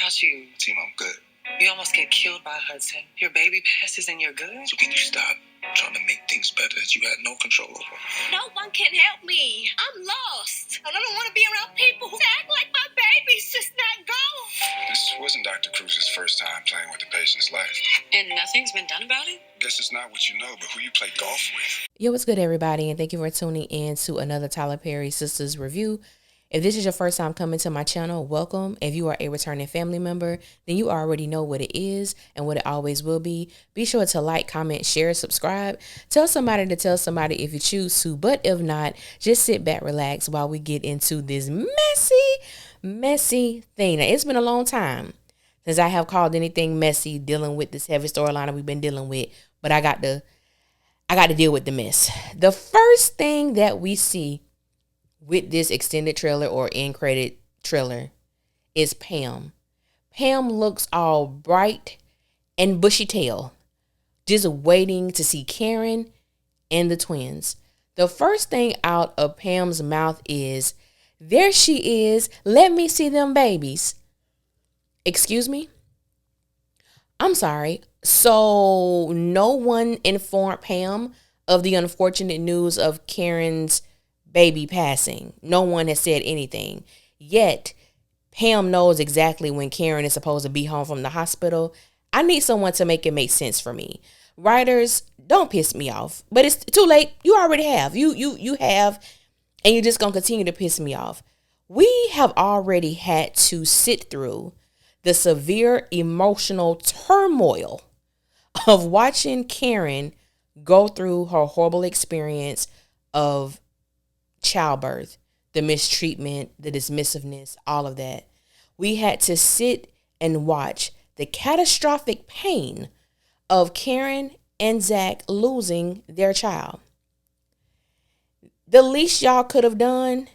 about you? Team, I'm good. You almost get killed by Hudson. Your baby passes and you're good? So can you stop trying to make things better that you had no control over? No one can help me. I'm lost. And I don't want to be around people who act like my baby's just not gone. This wasn't Dr. Cruz's first time playing with the patient's life. And nothing's been done about it? Guess it's not what you know, but who you play golf with. Yo, what's good, everybody? And thank you for tuning in to another Tyler Perry Sistas review. If this is your first time coming to my channel, welcome. If you are a returning family member, then you already know what it is and what it always will be. Be sure to like, comment, share, subscribe. Tell somebody to tell somebody if you choose to. But if not, just sit back, relax while we get into this messy thing. Now, it's been a long time since I have called anything messy dealing with this heavy storyline that we've been dealing with. But I got to deal with the mess. The first thing that we see with this extended trailer or end credit trailer is Pam. Pam looks all bright and bushy tail, just waiting to see Karen and the twins. The first thing out of Pam's mouth is, "There she is. Let me see them babies." Excuse me? I'm sorry. So no one informed Pam of the unfortunate news of Karen's baby passing. No one has said anything. Yet, Pam knows exactly when Karen is supposed to be home from the hospital. I need someone to make it make sense for me. Writers, don't piss me off. But it's too late. You already have. You have, and you're just going to continue to piss me off. We have already had to sit through the severe emotional turmoil of watching Karen go through her horrible experience of childbirth, the mistreatment, the dismissiveness, all of that. We had to sit and watch the catastrophic pain of Karen and Zach losing their child. The least y'all could have done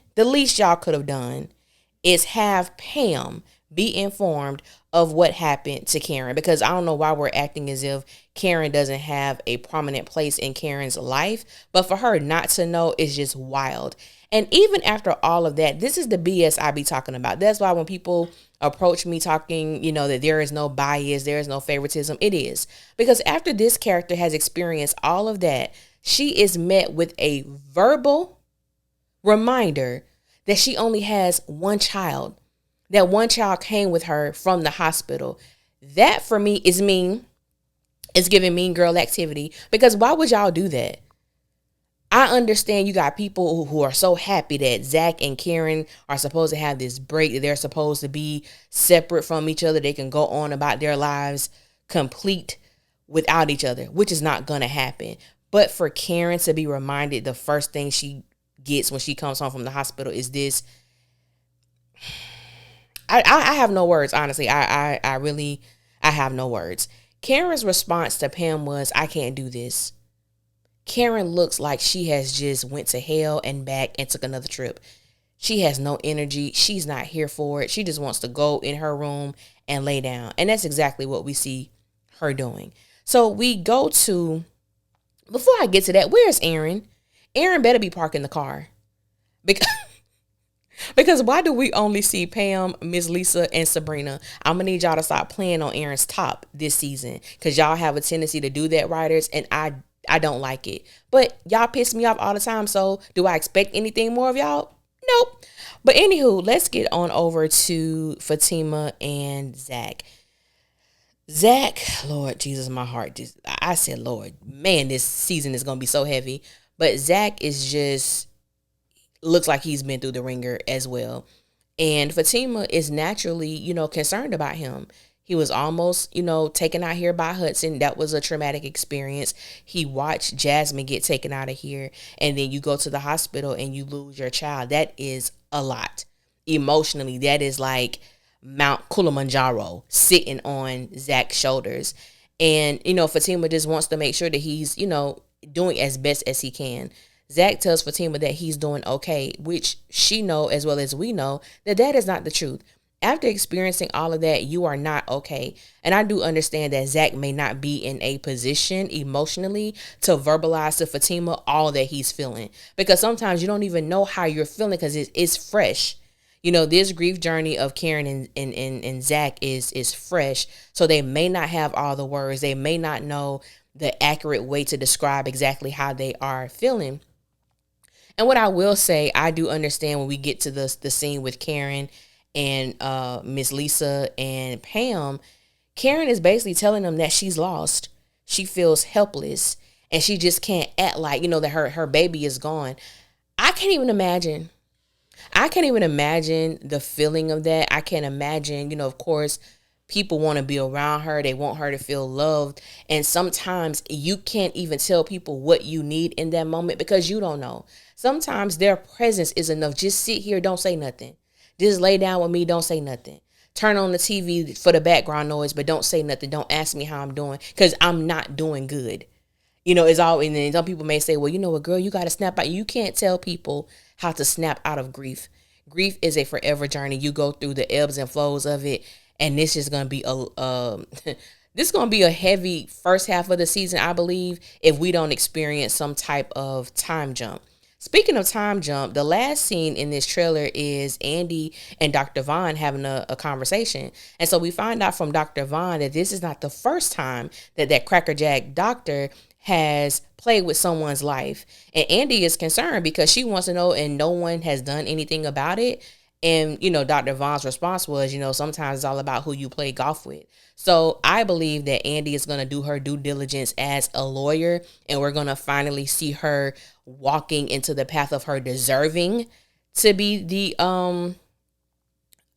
is have Pam be informed of what happened to Karen, because I don't know why we're acting as if Karen doesn't have a prominent place in Karen's life, but for her not to know is just wild. And even after all of that, this is the BS I be talking about. That's why when people approach me talking, that there is no bias, there is no favoritism, it is. Because after this character has experienced all of that, she is met with a verbal reminder that she only has one child. That one child came with her from the hospital. That for me is mean. It's giving mean girl activity. Because why would y'all do that? I understand you got people who are so happy that Zach and Karen are supposed to have this break, that they're supposed to be separate from each other. They can go on about their lives complete without each other, which is not going to happen. But for Karen to be reminded the first thing she gets when she comes home from the hospital is this. I have no words, honestly. I have no words. Karen's response to Pam was, "I can't do this." Karen looks like she has just went to hell and back and took another trip. She has no energy. She's not here for it. She just wants to go in her room and lay down. And that's exactly what we see her doing. So we go to, before I get to that, where's Aaron? Aaron better be parking the car. Because why do we only see Pam, Miss Lisa, and Sabrina? I'm going to need y'all to stop playing on Aaron's top this season, because y'all have a tendency to do that, writers, and I don't like it. But y'all piss me off all the time, so do I expect anything more of y'all? Nope. But anywho, let's get on over to Fatima and Zach. Zach, Lord Jesus, my heart I said, Lord, man, this season is going to be so heavy. But Zach is just, looks like he's been through the ringer as well. And Fatima is naturally, concerned about him. He was almost, taken out here by Hudson. That was a traumatic experience. He watched Jasmine get taken out of here. And then you go to the hospital and you lose your child. That is a lot. Emotionally, that is like Mount Kilimanjaro sitting on Zach's shoulders. And, Fatima just wants to make sure that he's, doing as best as he can. Zach tells Fatima that he's doing okay, which she know as well as we know that is not the truth. After experiencing all of that, you are not okay. And I do understand that Zach may not be in a position emotionally to verbalize to Fatima all that he's feeling. Because sometimes you don't even know how you're feeling because it's fresh. This grief journey of Karen and Zach is fresh. So they may not have all the words. They may not know the accurate way to describe exactly how they are feeling. And what I will say, I do understand when we get to the scene with Karen and Miss Lisa and Pam. Karen is basically telling them that she's lost. She feels helpless, and she just can't act like, that her baby is gone. I can't even imagine. I can't even imagine the feeling of that. I can't imagine, of course, people want to be around her. They want her to feel loved. And sometimes you can't even tell people what you need in that moment because you don't know. Sometimes their presence is enough. Just sit here, don't say nothing. Just lay down with me, don't say nothing. Turn on the TV for the background noise, but don't say nothing. Don't ask me how I'm doing because I'm not doing good. It's all, and then some people may say, well, you know what, girl, you got to snap out. You can't tell people how to snap out of grief. Grief is a forever journey. You go through the ebbs and flows of it. And this is going to be this is going to be a heavy first half of the season, I believe, if we don't experience some type of time jump. Speaking of time jump, the last scene in this trailer is Andy and Dr. Vaughn having a conversation. And so we find out from Dr. Vaughn that this is not the first time that crackerjack doctor has played with someone's life. And Andy is concerned because she wants to know, and no one has done anything about it. And, Dr. Vaughn's response was, sometimes it's all about who you play golf with. So I believe that Andy is going to do her due diligence as a lawyer, and we're going to finally see her walking into the path of her deserving to be the,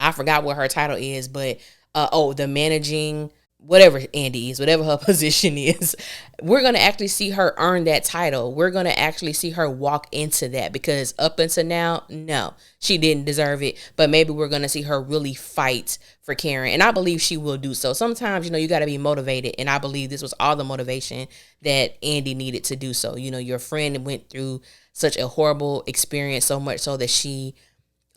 I forgot what her title is, but, the managing, whatever Andy is, whatever her position is, we're going to actually see her earn that title. We're going to actually see her walk into that because up until now, no, she didn't deserve it. But maybe we're going to see her really fight for Karen. And I believe she will do so. Sometimes, you got to be motivated. And I believe this was all the motivation that Andy needed to do so. Your friend went through such a horrible experience, so much so that she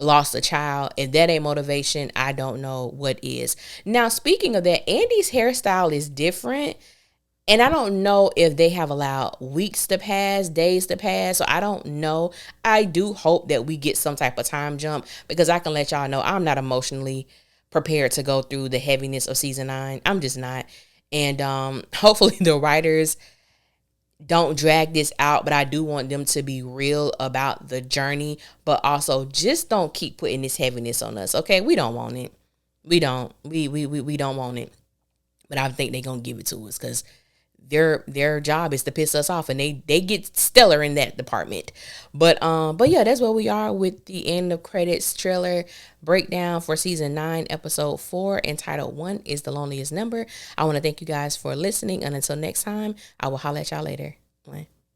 lost a child. If that ain't motivation, I don't know what is. Now, speaking of that, Andy's hairstyle is different. And I don't know if they have allowed weeks to pass, days to pass. So I don't know. I do hope that we get some type of time jump because I can let y'all know I'm not emotionally prepared to go through the heaviness of season 9. I'm just not. And hopefully the writers don't drag this out, but I do want them to be real about the journey, but also just don't keep putting this heaviness on us. Okay, we don't want it. We don't. We don't want it. But I think they're gonna give it to us because their job is to piss us off, and they get stellar in that department. But yeah, that's where we are with the end of credits trailer breakdown for season 9, episode 4, entitled "One is the Loneliest Number." I want to thank you guys for listening, and until next time, I will holler at y'all later. Bye.